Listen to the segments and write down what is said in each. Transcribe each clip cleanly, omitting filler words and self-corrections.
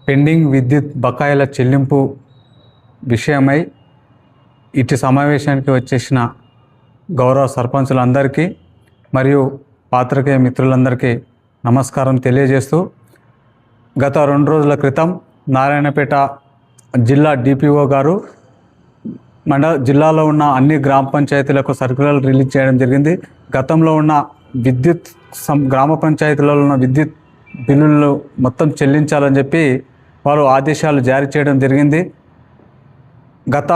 Pending విద్యుత్ బకాయిల చెల్లింపు విషయమై ఇటు సమావేశానికి వచ్చేసిన గౌరవ సర్పంచులందరికీ మరియు పాత్రికేయ మిత్రులందరికీ నమస్కారం తెలియజేస్తూ, గత 2 రోజుల క్రితం నారాయణపేట జిల్లా డిపిఓ గారు జిల్లాలో ఉన్న అన్ని గ్రామ పంచాయతీలకు సర్క్యులర్ రిలీజ్ చేయడం జరిగింది. గతంలో ఉన్న విద్యుత్ గ్రామ పంచాయతీలలో ఉన్న విద్యుత్ బిల్లులు మొత్తం చెల్లించాలని చెప్పి వారు ఆదేశాలు జారీ చేయడం జరిగింది. గత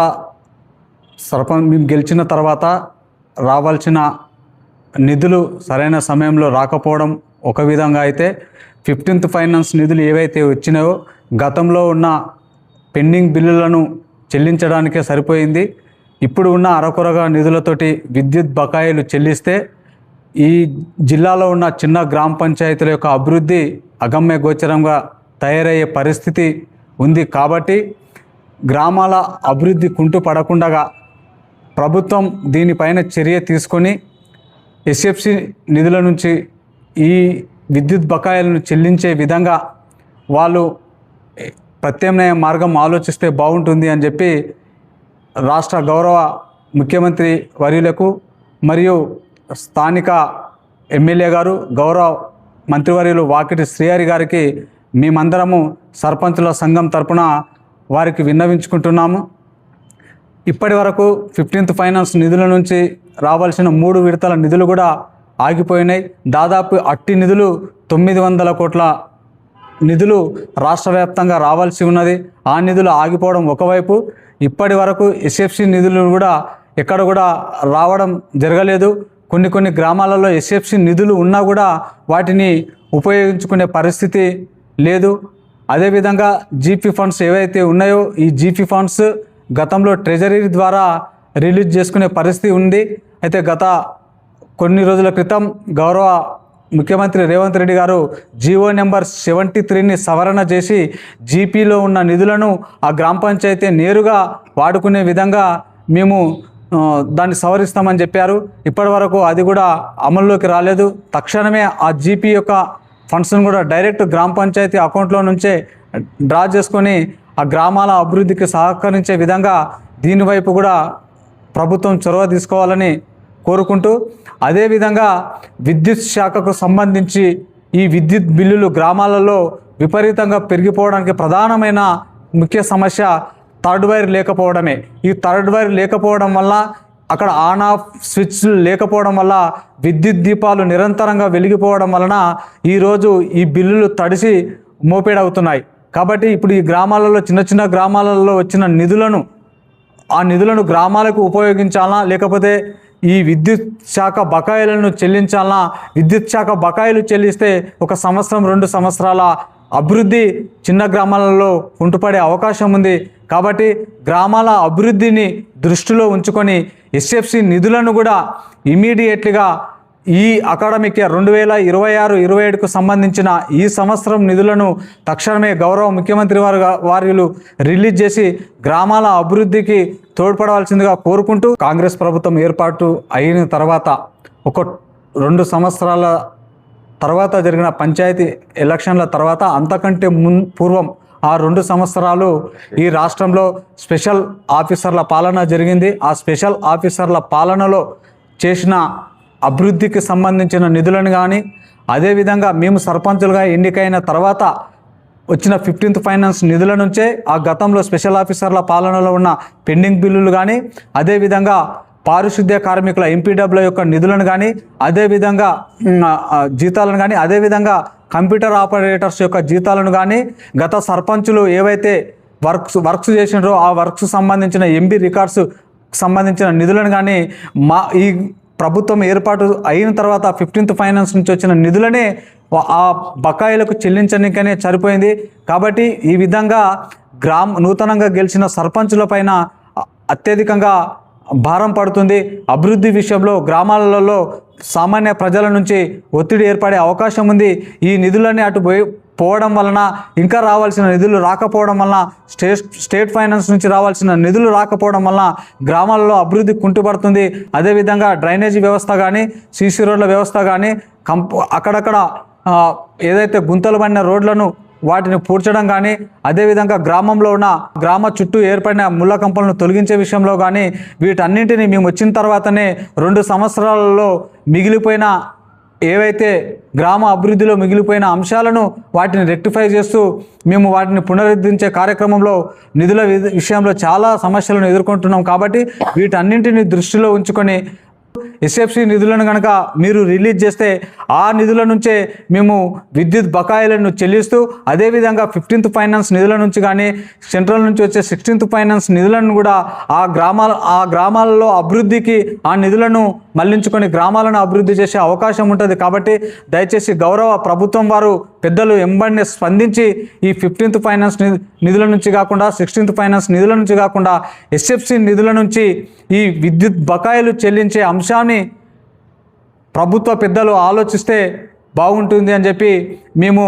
మేము గెలిచిన తర్వాత రావాల్సిన నిధులు సరైన సమయంలో రాకపోవడం ఒక విధంగా అయితే, 15th ఫైనాన్స్ నిధులు ఏవైతే వచ్చినాయో గతంలో ఉన్న పెండింగ్ బిల్లులను చెల్లించడానికే సరిపోయింది. ఇప్పుడు ఉన్న అరకొరగా నిధులతోటి విద్యుత్ బకాయిలు చెల్లిస్తే ఈ జిల్లాలో ఉన్న చిన్న గ్రామ పంచాయతీల యొక్క అభివృద్ధి అగమ్య గోచరంగా తయారయ్యే పరిస్థితి ఉంది. కాబట్టి గ్రామాల అభివృద్ధి కుంటు పడకుండా ప్రభుత్వం దీనిపైన చర్య తీసుకొని ఎస్ఎఫ్సి నిధుల నుంచి ఈ విద్యుత్ బకాయిలను చెల్లించే విధంగా వాళ్ళు ప్రత్యామ్నాయ మార్గం ఆలోచిస్తే బాగుంటుంది అని చెప్పి రాష్ట్ర గౌరవ ముఖ్యమంత్రి వర్యులకు మరియు స్థానిక ఎమ్మెల్యే గారు గౌరవ మంత్రివర్యులు వాకిటి శ్రీహరి గారికి మేమందరము సర్పంచుల సంఘం తరపున వారికి విన్నవించుకుంటున్నాము. ఇప్పటి వరకు 15th ఫైనాన్స్ నిధుల నుంచి రావాల్సిన 3 విడతల నిధులు కూడా ఆగిపోయినాయి. దాదాపు అట్టి నిధులు 900 కోట్ల నిధులు రాష్ట్ర వ్యాప్తంగా రావాల్సి ఉన్నది. ఆ నిధులు ఆగిపోవడం ఒకవైపు, ఇప్పటి వరకు ఎస్ఎఫ్సి నిధులు కూడా ఎక్కడ కూడా రావడం జరగలేదు. కొన్ని గ్రామాలలో ఎస్ఎఫ్సి నిధులు ఉన్నా కూడా వాటిని ఉపయోగించుకునే పరిస్థితి లేదు. అదేవిధంగా జీపీ ఫండ్స్ ఏవైతే ఉన్నాయో ఈ జీపీ ఫండ్స్ గతంలో ట్రెజరీ ద్వారా రిలీజ్ చేసుకునే పరిస్థితి ఉంది. అయితే గత కొన్ని రోజుల క్రితం గౌరవ ముఖ్యమంత్రి రేవంత్ రెడ్డి గారు జీవో నెంబర్ 73ని సవరణ చేసి జీపీలో ఉన్న నిధులను ఆ గ్రామ పంచాయతీ నేరుగా వాడుకునే విధంగా మేము దాన్ని సవరిస్తామని చెప్పారు. ఇప్పటి వరకు అది కూడా అమల్లోకి రాలేదు. తక్షణమే ఆ జీపీ యొక్క ఫండ్స్ను కూడా డైరెక్ట్ గ్రామ పంచాయతీ అకౌంట్లో నుంచే డ్రా చేసుకొని ఆ గ్రామాల అభివృద్ధికి సహకరించే విధంగా దీనివైపు కూడా ప్రభుత్వం చొరవ తీసుకోవాలని కోరుకుంటూ, అదేవిధంగా విద్యుత్ శాఖకు సంబంధించి ఈ విద్యుత్ బిల్లులు గ్రామాలలో విపరీతంగా పెరిగిపోవడానికి ప్రధానమైన ముఖ్య సమస్య థర్డ్ వైర్ లేకపోవడమే. ఈ థర్డ్ వైర్ లేకపోవడం వల్ల అక్కడ ఆన్ ఆఫ్ స్విచ్ లేకపోవడం వల్ల విద్యుత్ దీపాలు నిరంతరంగా వెలిగిపోవడం వలన ఈరోజు ఈ బిల్లులు తడిసి మోపేడవుతున్నాయి. కాబట్టి ఇప్పుడు ఈ గ్రామాలలో చిన్న గ్రామాలలో వచ్చిన నిధులను గ్రామాలకు ఉపయోగించాలా, లేకపోతే ఈ విద్యుత్ శాఖ బకాయిలను చెల్లించాలా? విద్యుత్ శాఖ బకాయిలు చెల్లిస్తే 1 సంవత్సరం 2 సంవత్సరాల అభివృద్ధి చిన్న గ్రామాలలో కుంటుపడే అవకాశం ఉంది. కాబట్టి గ్రామాల అభివృద్ధిని దృష్టిలో ఉంచుకొని ఎస్ఎఫ్సి నిధులను కూడా ఇమీడియట్లీగా ఈ అకాడమిక్ ఇయర్ 2026-27కు సంబంధించిన ఈ సంవత్సరం నిధులను తక్షణమే గౌరవ ముఖ్యమంత్రి వారు రిలీజ్ చేసి గ్రామాల అభివృద్ధికి తోడ్పడవలసిందిగా కోరుకుంటూ, కాంగ్రెస్ ప్రభుత్వం ఏర్పాటు అయిన తర్వాత 2 సంవత్సరాల తర్వాత జరిగిన పంచాయతీ ఎలక్షన్ల తర్వాత అంతకంటే పూర్వం ఆ 2 సంవత్సరాలు ఈ రాష్ట్రంలో స్పెషల్ ఆఫీసర్ల పాలన జరిగింది. ఆ స్పెషల్ ఆఫీసర్ల పాలనలో చేసిన అభివృద్ధికి సంబంధించిన నిధులను కానీ, అదేవిధంగా మేము సర్పంచులుగా ఎన్నికైన తర్వాత వచ్చిన 15th ఫైనాన్స్ నిధుల నుంచే ఆ గతంలో స్పెషల్ ఆఫీసర్ల పాలనలో ఉన్న పెండింగ్ బిల్లులు కానీ, అదేవిధంగా పారిశుద్ధ్య కార్మికుల ఎంపీడబ్ల్యూ యొక్క నిధులను కానీ, అదేవిధంగా జీతాలను కానీ, అదేవిధంగా కంప్యూటర్ ఆపరేటర్స్ యొక్క జీతాలను కానీ, గత సర్పంచులు ఏవైతే వర్క్స్ చేసినారో ఆ వర్క్స్ సంబంధించిన ఎంబీ రికార్డ్స్ సంబంధించిన నిధులను కానీ ఈ ప్రభుత్వం ఏర్పాటు అయిన తర్వాత 15th ఫైనాన్స్ నుంచి వచ్చిన నిధులనే ఆ బకాయిలకు చెల్లించడానికనే సరిపోయింది. కాబట్టి ఈ విధంగా నూతనంగా గెలిచిన సర్పంచుల పైన అత్యధికంగా భారం పడుతుంది. అభివృద్ధి విషయంలో గ్రామాలలో సామాన్య ప్రజల నుంచి ఒత్తిడి ఏర్పడే అవకాశం ఉంది. ఈ నిధులన్నీ అటు పోవడం వలన, ఇంకా రావాల్సిన నిధులు రాకపోవడం వలన, స్టేట్ ఫైనాన్స్ నుంచి రావాల్సిన నిధులు రాకపోవడం వలన గ్రామాలలో అభివృద్ధి కుంటుపడుతుంది. అదేవిధంగా డ్రైనేజీ వ్యవస్థ కానీ, సీసీ రోడ్ల వ్యవస్థ కానీ, అక్కడక్కడ ఏదైతే గుంతలు పడిన రోడ్లను వాటిని పూడ్చడం కానీ, అదేవిధంగా గ్రామంలో ఉన్న గ్రామ చుట్టూ ఏర్పడిన ముళ్ళ కంపలను తొలగించే విషయంలో కానీ, వీటన్నింటినీ మేము వచ్చిన తర్వాతనే 2 సంవత్సరాలలో మిగిలిపోయిన ఏవైతే గ్రామ అభివృద్ధిలో మిగిలిపోయిన అంశాలను వాటిని రెక్టిఫై చేస్తూ మేము వాటిని పునరుద్ధరించే కార్యక్రమంలో నిధుల విషయంలో చాలా సమస్యలను ఎదుర్కొంటున్నాం. కాబట్టి వీటన్నింటినీ దృష్టిలో ఉంచుకొని ఎస్ఎఫ్సి నిధులను కనుక మీరు రిలీజ్ చేస్తే ఆ నిధుల నుంచే మేము విద్యుత్ బకాయిలను చెల్లిస్తూ, అదేవిధంగా 15th ఫైనాన్స్ నిధుల నుంచి కానీ, సెంట్రల్ నుంచి వచ్చే 16th ఫైనాన్స్ నిధులను కూడా ఆ గ్రామాలలో అభివృద్ధికి ఆ నిధులను మళ్లించుకొని గ్రామాలను అభివృద్ధి చేసే అవకాశం ఉంటుంది. కాబట్టి దయచేసి గౌరవ ప్రభుత్వం వారు పెద్దలు ఎంబడిని స్పందించి ఈ 15th ఫైనాన్స్ నిధుల నుంచి కాకుండా, 16th ఫైనాన్స్ నిధుల నుంచి కాకుండా ఎస్ఎఫ్సి నిధుల నుంచి ఈ విద్యుత్ బకాయిలు చెల్లించే అంశాన్ని ప్రభుత్వ పెద్దలు ఆలోచిస్తే బాగుంటుంది అని చెప్పి మేము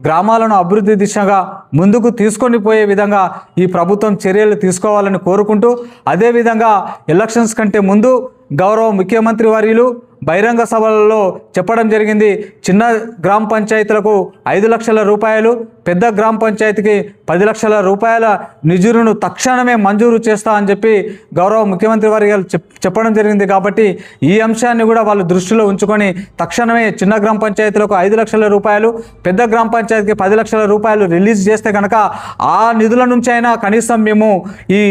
గ్రామాలను అభివృద్ధి దిశగా ముందుకు తీసుకొని పోయే విధంగా ఈ ప్రభుత్వం చర్యలు తీసుకోవాలని కోరుకుంటూ, అదేవిధంగా ఎలక్షన్స్ కంటే ముందు గౌరవ ముఖ్యమంత్రి వర్యులు బహిరంగ సభలలో చెప్పడం జరిగింది. చిన్న గ్రామ పంచాయతీలకు 5 లక్షల రూపాయలు, పెద్ద గ్రామ పంచాయతీకి 10 లక్షల రూపాయల నిధులను తక్షణమే మంజూరు చేస్తా అని చెప్పి గౌరవ ముఖ్యమంత్రి వర్యులు చెప్పడం జరిగింది. కాబట్టి ఈ అంశాన్ని కూడా వాళ్ళు దృష్టిలో ఉంచుకొని తక్షణమే చిన్న గ్రామ పంచాయతీలకు 5 లక్షల రూపాయలు, పెద్ద గ్రామ పంచాయతీకి 10 లక్షల రూపాయలు రిలీజ్ చేస్తే కనుక ఆ నిధుల నుంచి అయినా కనీసం మేము ఈ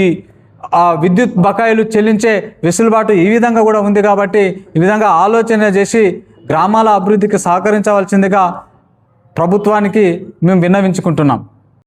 విద్యుత్ బకాయిలు చెల్లించే వెసులుబాటు ఈ విధంగా కూడా ఉంది. కాబట్టి ఈ విధంగా ఆలోచన చేసి గ్రామాల అభివృద్ధికి సహకరించవలసిందిగా ప్రభుత్వానికి మేము విన్నవించుకుంటున్నాం.